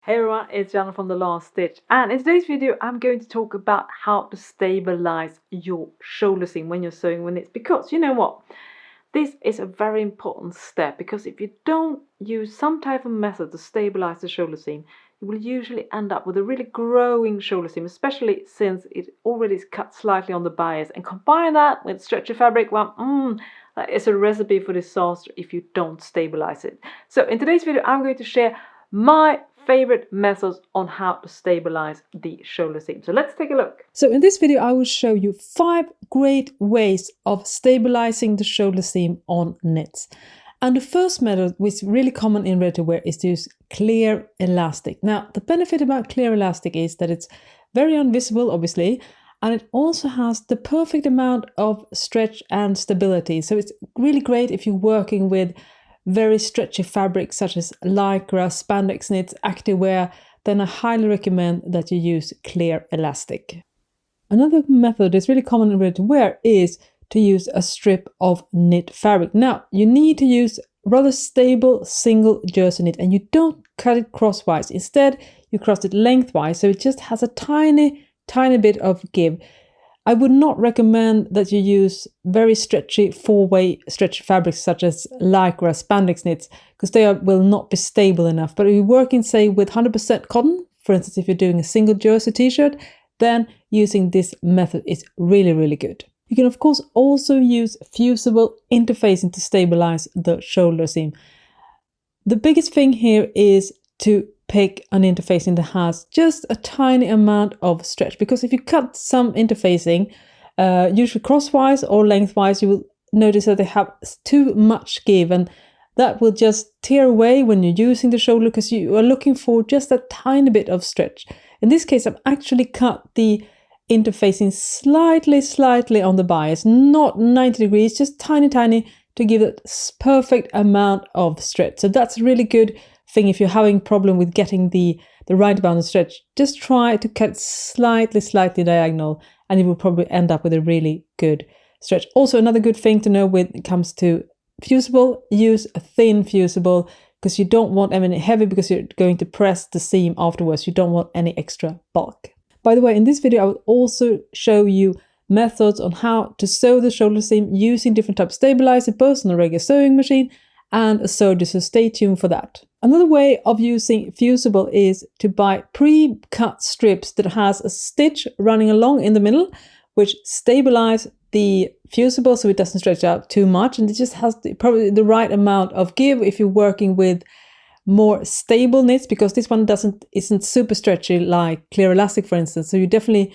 Hey everyone, it's Jana from The Last Stitch, and in today's video I'm going to talk about how to stabilize your shoulder seam when you're sewing with knits, because you know what? This is a very important step, because if you don't use some type of method to stabilize the shoulder seam, you will usually end up with a really growing shoulder seam, especially since it already is cut slightly on the bias, and combine that with stretchy fabric, well, that is a recipe for disaster if you don't stabilize it. So in today's video I'm going to share my favorite methods on how to stabilize the shoulder seam. So let's take a look. So in this video I will show you 5 great ways of stabilizing the shoulder seam on knits. And the first method, which is really common in ready-to-wear, is to use clear elastic. Now the benefit about clear elastic is that it's very invisible, obviously, and it also has the perfect amount of stretch and stability. So it's really great if you're working with very stretchy fabrics such as lycra, spandex knits, activewear, then I highly recommend that you use clear elastic. Another method that's really common in ready-to-wear is to use a strip of knit fabric. Now you need to use rather stable single jersey knit, and you don't cut it crosswise. Instead you cross it lengthwise, so it just has a tiny bit of give. I would not recommend that you use very stretchy 4-way stretchy fabrics such as lycra, spandex knits, because they will not be stable enough. But if you're working, say, with 100% cotton, for instance, if you're doing a single jersey t-shirt, then using this method is really good. You can of course also use fusible interfacing to stabilize the shoulder seam. The biggest thing here is to pick an interfacing that has just a tiny amount of stretch, because if you cut some interfacing, usually crosswise or lengthwise, you will notice that they have too much give, and that will just tear away when you're using the shoulder, because you are looking for just a tiny bit of stretch. In this case, I've actually cut the interfacing slightly on the bias, not 90 degrees, just tiny to give it perfect amount of stretch. So that's a really good thing if you're having problem with getting the right amount of stretch. Just try to cut slightly diagonal, and you will probably end up with a really good stretch. Also, another good thing to know when it comes to fusible, use a thin fusible, because you don't want any heavy, because you're going to press the seam afterwards. You don't want any extra bulk. By the way, in this video I will also show you methods on how to sew the shoulder seam using different types of stabilizer, both on a regular sewing machine and a serger, so stay tuned for that. Another way of using Fusible is to buy pre-cut strips that has a stitch running along in the middle, which stabilize the Fusible so it doesn't stretch out too much, and it just has probably the right amount of give if you're working with more stable knits, because this one isn't super stretchy like clear elastic, for instance. So you definitely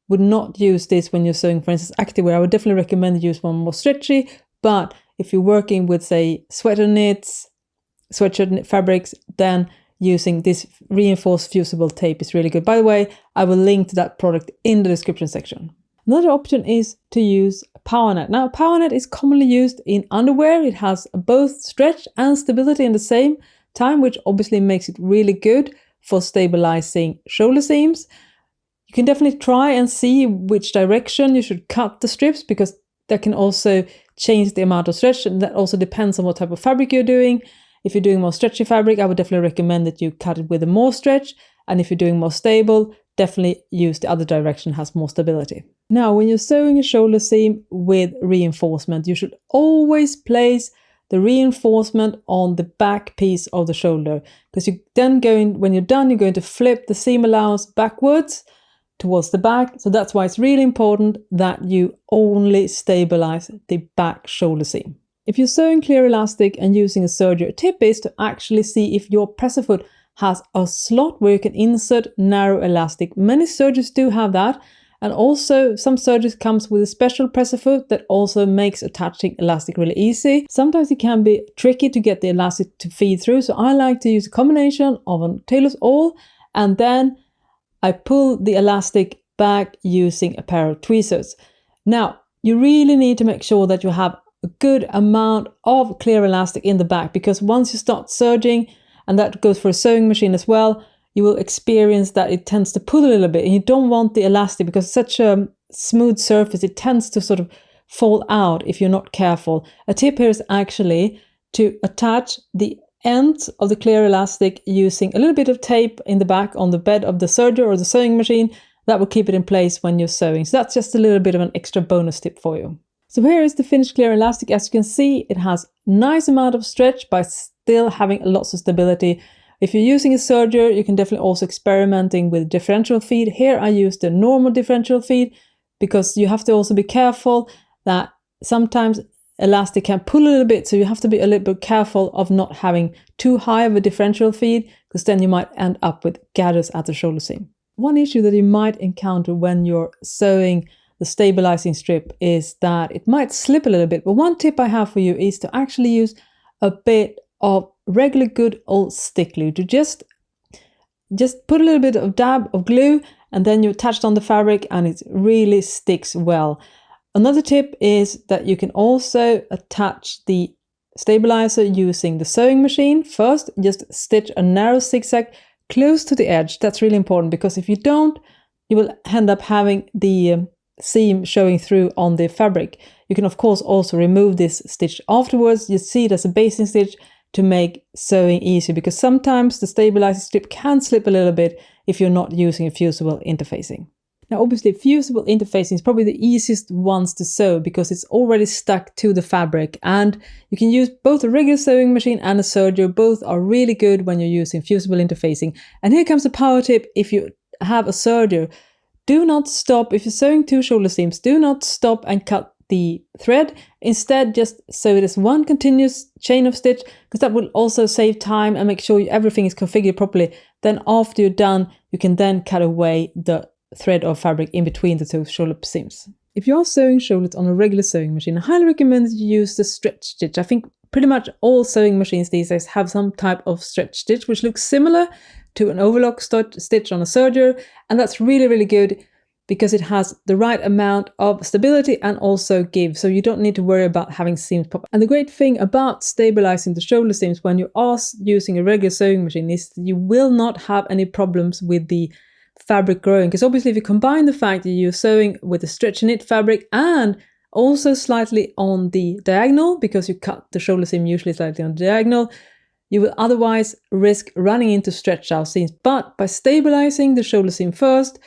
would not use this when you're sewing, for instance, activewear. I would definitely recommend you use one more stretchy. But if you're working with, say, sweater knits, sweatshirt knit fabrics, then using this reinforced fusible tape is really good. By the way, I will link to that product in the description section. Another option is to use power net. Now, power net is commonly used in underwear. It has both stretch and stability in the same time, which obviously makes it really good for stabilizing shoulder seams. You can definitely try and see which direction you should cut the strips, because that can also change the amount of stretch, and that also depends on what type of fabric you're doing. If you're doing more stretchy fabric, I would definitely recommend that you cut it with a more stretch, and if you're doing more stable, definitely use the other direction, has more stability. Now, when you're sewing a shoulder seam with reinforcement, you should always place the reinforcement on the back piece of the shoulder, because when you're done, you're going to flip the seam allowance backwards towards the back. So that's why it's really important that you only stabilize the back shoulder seam. If you're sewing clear elastic and using a serger, a tip is to actually see if your presser foot has a slot where you can insert narrow elastic. Many sergers do have that, and also some sergers comes with a special presser foot that also makes attaching elastic really easy. Sometimes it can be tricky to get the elastic to feed through, so I like to use a combination of a tailor's awl, and then I pull the elastic back using a pair of tweezers. Now, you really need to make sure that you have a good amount of clear elastic in the back, because once you start serging, and that goes for a sewing machine as well, you will experience that it tends to pull a little bit, and you don't want the elastic, because it's such a smooth surface, it tends to sort of fall out if you're not careful. A tip here is actually to attach the end of the clear elastic using a little bit of tape in the back on the bed of the serger or the sewing machine. That will keep it in place when you're sewing. So that's just a little bit of an extra bonus tip for you. So here is the finished clear elastic. As you can see, it has nice amount of stretch by still having lots of stability. If you're using a serger, you can definitely also experimenting with differential feed. Here I use the normal differential feed because you have to also be careful that sometimes elastic can pull a little bit, so you have to be a little bit careful of not having too high of a differential feed, because then you might end up with gathers at the shoulder seam. One issue that you might encounter when you're sewing the stabilizing strip is that it might slip a little bit, but one tip I have for you is to actually use a bit of regular good old stick glue to just put a little bit of dab of glue, and then you attach it on the fabric and it really sticks well. Another tip is that you can also attach the stabilizer using the sewing machine. First, just stitch a narrow zigzag close to the edge. That's really important, because if you don't, you will end up having the seam showing through on the fabric. You can of course also remove this stitch afterwards. You see it as a basting stitch to make sewing easier, because sometimes the stabilizing strip can slip a little bit if you're not using a fusible interfacing. Now obviously fusible interfacing is probably the easiest ones to sew because it's already stuck to the fabric, and you can use both a regular sewing machine and a serger. Both are really good when you're using fusible interfacing. And here comes the power tip: if you have a serger, do not stop. If you're sewing 2 shoulder seams, do not stop and cut the thread. Instead, just sew it as one continuous chain of stitch, because that will also save time and make sure everything is configured properly. Then after you're done, you can then cut away the thread of fabric in between the 2 shoulder seams. If you're sewing shoulders on a regular sewing machine, I highly recommend that you use the stretch stitch. I think pretty much all sewing machines these days have some type of stretch stitch, which looks similar to an overlock stitch on a serger, and that's really, really good because it has the right amount of stability and also give, so you don't need to worry about having seams pop. And the great thing about stabilizing the shoulder seams when you are using a regular sewing machine is that you will not have any problems with the fabric growing, because obviously if you combine the fact that you're sewing with a stretch knit fabric and also slightly on the diagonal, because you cut the shoulder seam usually slightly on the diagonal, you will otherwise risk running into stretched out seams. But by stabilizing the shoulder seam first,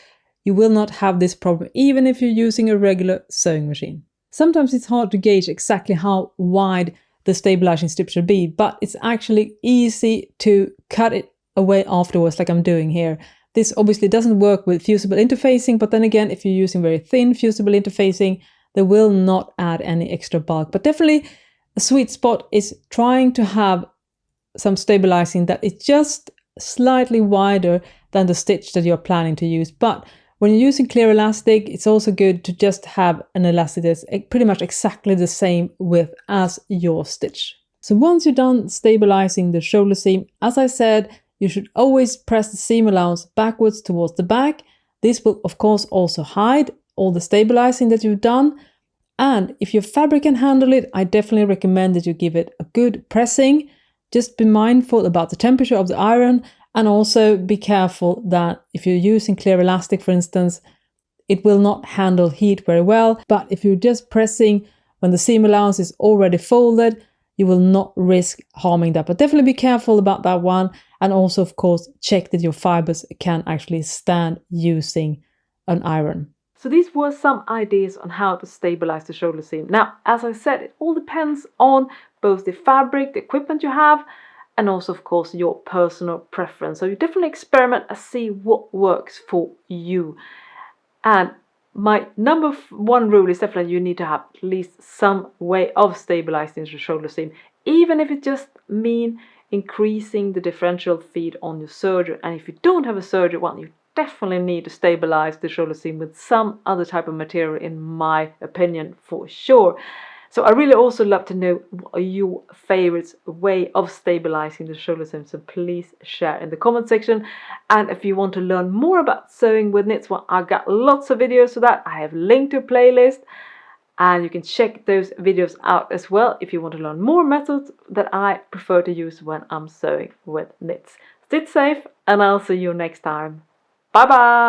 you will not have this problem, even if you're using a regular sewing machine. Sometimes it's hard to gauge exactly how wide the stabilizing strip should be, but it's actually easy to cut it away afterwards, like I'm doing here. This obviously doesn't work with fusible interfacing, but then again, if you're using very thin fusible interfacing, they will not add any extra bulk. But definitely a sweet spot is trying to have some stabilizing that is just slightly wider than the stitch that you're planning to use. But when you're using clear elastic, it's also good to just have an elastic that's pretty much exactly the same width as your stitch. So once you're done stabilizing the shoulder seam, as I said, you should always press the seam allowance backwards towards the back. This will of course also hide all the stabilizing that you've done. And if your fabric can handle it, I definitely recommend that you give it a good pressing. Just be mindful about the temperature of the iron, and also be careful that if you're using clear elastic, for instance, it will not handle heat very well. But if you're just pressing when the seam allowance is already folded, you will not risk harming that. But definitely be careful about that one. And also, of course, check that your fibers can actually stand using an iron. So these were some ideas on how to stabilize the shoulder seam. Now, as I said, it all depends on both the fabric, the equipment you have, and also, of course, your personal preference. So you definitely experiment and see what works for you. And my number 1 rule is definitely you need to have at least some way of stabilizing the shoulder seam, even if it just means increasing the differential feed on your serger. And if you don't have a serger one, you definitely need to stabilize the shoulder seam with some other type of material, in my opinion, for sure. So I really also love to know what are your favorite way of stabilizing the shoulder seam. So please share in the comment section. And if you want to learn more about sewing with knits, well, I got lots of videos for that. I have linked to a playlist, and you can check those videos out as well if you want to learn more methods that I prefer to use when I'm sewing with knits. Stay safe, and I'll see you next time. Bye bye.